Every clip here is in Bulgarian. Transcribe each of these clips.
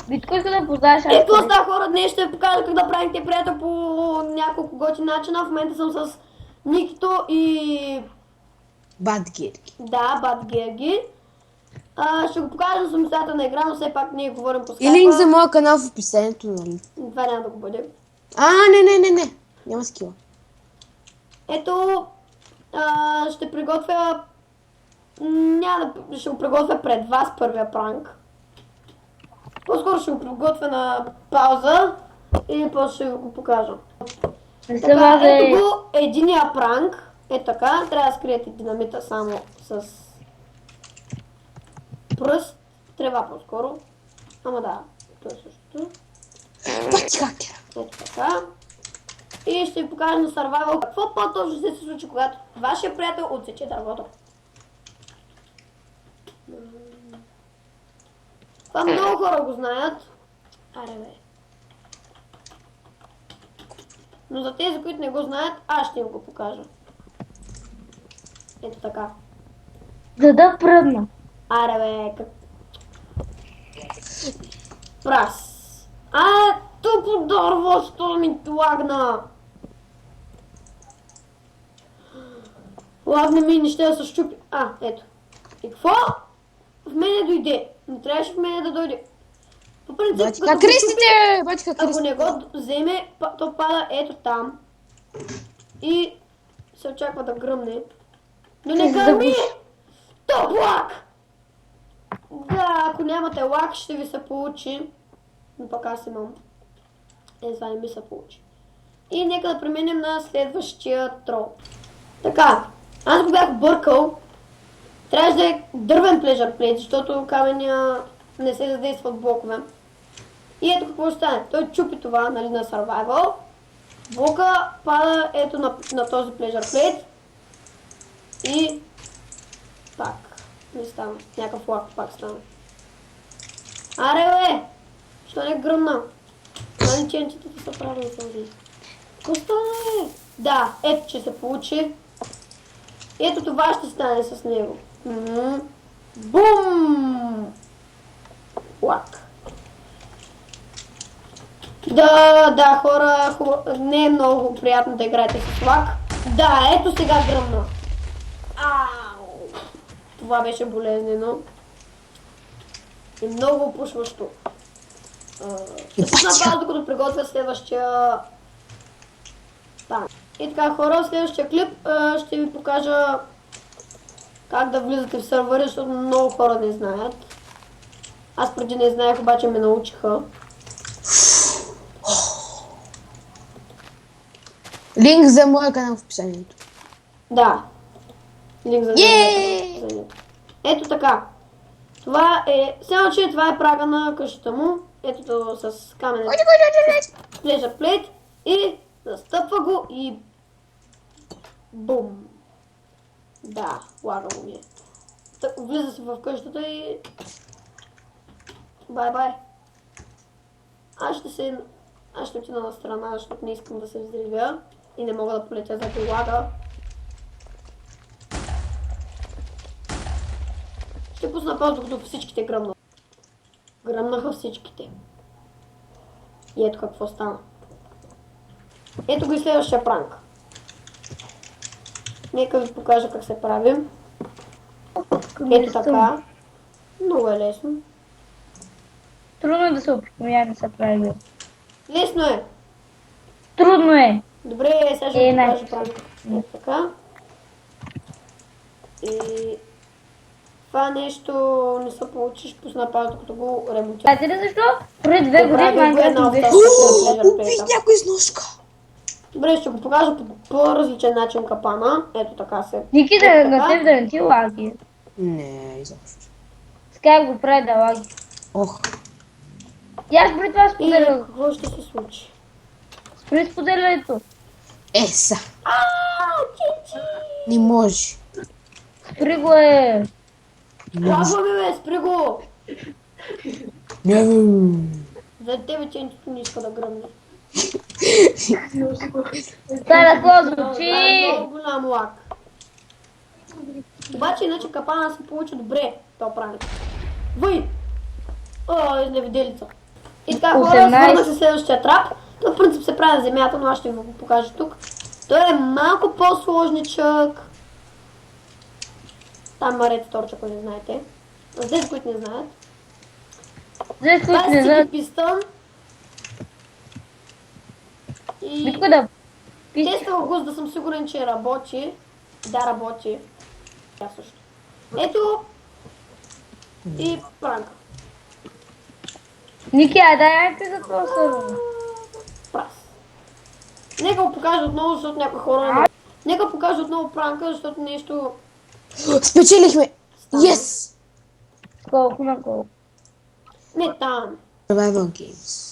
Битко иска да познаеш. Е, какво става, хора? Днес ще ви покажа как да правите приятел по няколко готини начина. В момента съм с Никито и... Бад Герги. Да, Бад Герги. Ще го покажа на самостоятелна игра, но все пак ние говорим по И скайпа. линк за моя канал в описанието, нали? Това няма да го бъде. Не. Няма скила. Ето, ще приготвя... ще го приготвя пред вас първия пранк. По-скоро ще го приготвя на пауза и после ще го покажа. Така, ето го единия пранк. Е така, трябва да скриете динамита само с пръст. Трева по-скоро. Ама да, това е същото. Бати хакера. Ето така. И ще ви покажа на Survival какво по-точно ще се случи, когато вашия приятел отсече дървото. Това много хора го знаят. Аре бе. Но за тези, които не го знаят, аз ще им го покажа. Ето така. Да пръдна. Аре бе, как... Прас. Тупо дърво, що ми лагна. Лагна ми и не ще да се щупи. Ето. И какво? В мене дойде. Не трябваше в мене да дойде. По принцип, Батиха крестите! Батиха ако крестите! не го вземе, то пада ето там. И се очаква да гръмне. Но не гръми! Топ лак! Да, ако нямате лак, ще ви се получи. Но пък аз имам. Това не ми се получи. И нека да преминем на следващия трол. Така, аз го бях бъркал. Трябваше да е дървен плежър плейт, защото каменя не се задейства от блокове. И ето какво ще стане. Той чупи това, нали, на Survival. Блока пада ето на този плежър плейт. И пак. Не стана. Някакъв лак пак стана. Аре бе! Що не гръмна? Нали ченчетата са правилно сложни. Какво стане? Да, ето че се получи. Ето това ще стане с него. Бум! Лак. Да, хора, не е много приятно да играете с лак. Да, ето сега гръмна. Ау! Това беше болезнено. И много опушващо. Ще пусна пауза, докато приготвя следващия танк. И така, хора, в следващия клип ще ви покажа как да влизате в сървъри, защото много хора не знаят. Аз преди не знаех, обаче ме научиха. Линк за моя канал в описанието. Да. Линк за описанието. Ето така. Това е... Само, че това е прага на къщата му. Ето с каменен плежър плейт. И застъпва го и... Бум. Да, лагало ми е. Влиза се в къщата и... Бай-бай. Аз ще отида на страна, защото не искам да се взривя. И не мога да полетя за лага. Ще пусна пауза, докато всичките гръмнат. Гръмнаха всичките. И ето какво стана. Ето го и следващия пранк. Нека ви покажа как се прави. Ето така. Много е лесно. Трудно е да се опитам, не се прави. Лесно е. Трудно е. Добре, сега ще ви покажа пранк. Ето така. И... Това нещо не се получиш, пусна пауза, докато го ремонтира. Знаете ли защо? Преди 2 години Майнкрафт беше... Убих някой с ножка. Добре, ще го покажа по по-различен начин капана. Ето така се. Никита, на теб да не ти лаги. Не, изобщо. Скай го прави да лаги. Ох. И аз при това И споделях. какво ще се случи? Спри споделянето. Са. Чичи! Не може. Спри го е. Лагва ми бе, спри го! За тебе ченчето не иска да гръмне. Стара какво звучи? Много голям лак. Обаче иначе капана се получи добре, то прави. Въй! О, изневиделица. И така хора, 18. свърна се следващия трап. То в принцип се прави на земята, но аз ще ви го покажа тук. Той е малко по-сложничък. Там има редстор, ако не знаете. За тези, които не знаят. За Това които е не знаят, CP пистън. И Витко да пишеш. тествал го, за да съм сигурен, че работи. Да, работи. Тя също. Ето. И пранка. Ники, ай дай някакви за това сърво. Прас. Нека го покажа отново, защото някои хора... Нека покажа отново пранка, защото нещо... Спечелихме! Yes! Колко на колко. Не там. Survival Games.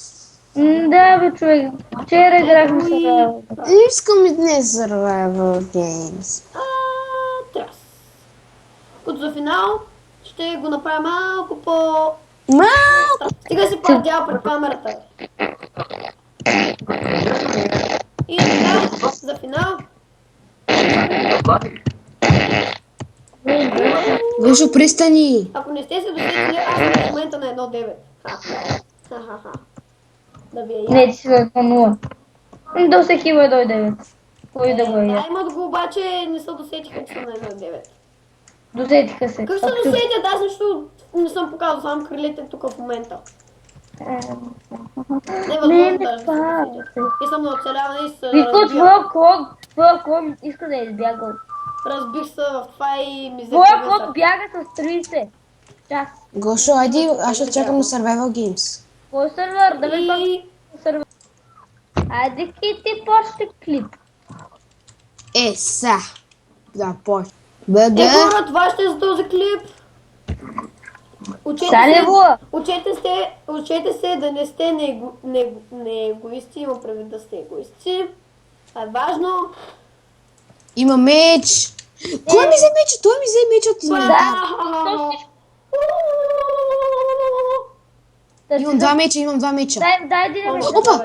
Да, бе, човек. Вчера играхме с работа. Не искам и днес Survival Games. Трас. Като за финал ще го направя малко по... Малко! Стига си пардял пред камерата. И така, за финал. Гошо, престани! Ако не сте се досетили, аз съм в момента на 1.9. Ха-ха-ха. Да ви е Не, ясно. ти си на 0. До всеки има дойде 9. Кой да го е? Да, имат го, обаче не се досетиха, че съм на 1.9. Досетиха се. Как се досетят? Аз нищо не съм показал, само крилете тук в момента. Не е възможно даже да се досетят. И съм на оцеляване и се Витко, разбия. твоя клон иска да е избягал. Разбих се в това и ми взе Твоя човека. клон бяга с 30. Час. Гошо, айди, аз ще чакам на Survival Games. Кой сервер? Да ме пак И сервер. Айде ти почти клип. Са! Да, почва. е, Бъга! хора, това ще е за този клип. Салево! Учете се да не сте не егоисти, имам предвид да сте егоисти. Това е важно. Има меч! Кой ми взе меча? Той ми взе меча от инвентар. То всичко. Имам два меча. Дай един меч. Опа!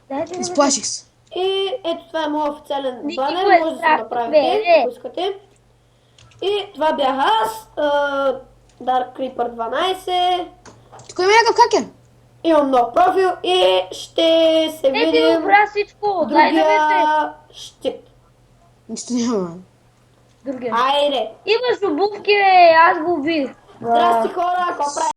Дай един меч. Изплаших се. И ето това е моят официален Ники банер, го е може да се страх, направите, бе. ако искате. И това бях аз, Dark Creeper 12. Тук има някакъв хакер. Имам нов профил и ще се Не ти видим обра всичко. Дай да ме. другия щит. Нищо няма. Другия. Айде! Имаш обувки, бе. Аз го убих. Здрасти хора, какво правите?